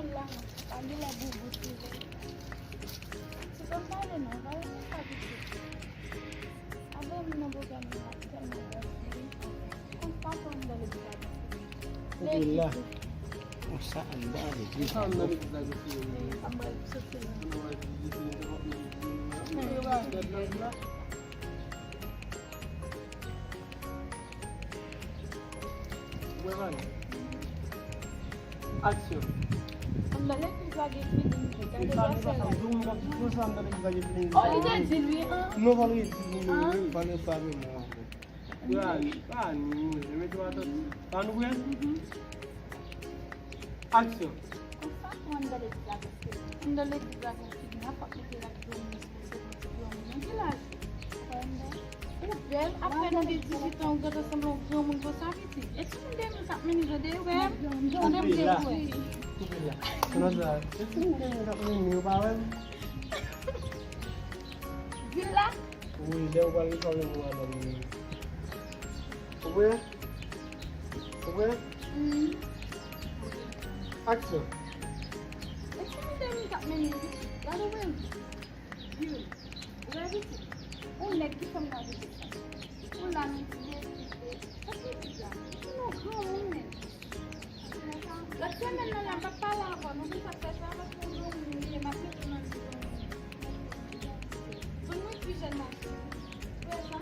lang. Panggil la bubus sila. Si Pampalo na, kaya mo sabi ko. Aba mo na buga mo na. Kung papo ang dalag ka. Wala. Saan ba? Saan na rin talaga siya? Ang malapsot sila. Bukan. Action. Ang lalit yung lagi piling ko. Kaya Misalnya diba pasang zoom na terus anda lagi lagi pening. oh, ito, Silvi, No kalau ini paling sabi mo. Yan, kan, ini cuma tuh. Kan gue? Action. Kung paano ang dalit lagi sila. Ang dalit lagi sila. Napakikilap yung yung kilas. Well, après on dit si tu as gâteau sans l'onction, mon gosse a fait. Est-ce que tu aimes ça? Mais nous aider, ouais. On aime bien, ouais. Kenapa? Itu mungkin nggak punya new power. Villa. Wih, dia paling kalau mau ada ini. Apa ya? Apa ya? Action. Est-ce que tu aimes ça? Mais nous, là, ouais. Vieux. Vous avez vu? On l'a qui comme ça. On l'a mis bien. Ça fait bizarre. Non, non, non. La semaine là, on va pas là, on dit ça fait ça va pour nous, il est marqué sur notre site. On nous plus jeune. Ouais, ça.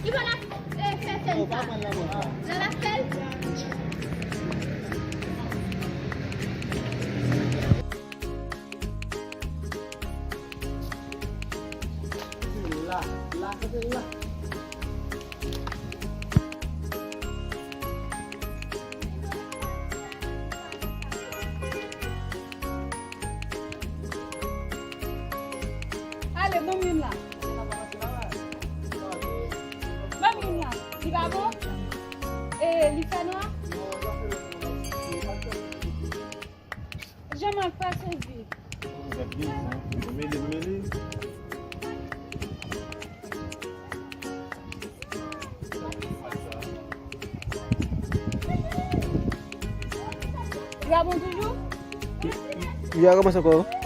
Qui va la faire ça? La fait? Lah, itu lah. Allez, donne-moi là. Donne-moi là. Tu vas bon? Et l'Itanois? Je m'en passe vite. Tu vas bon toujours? Iya, kamu masuk kok.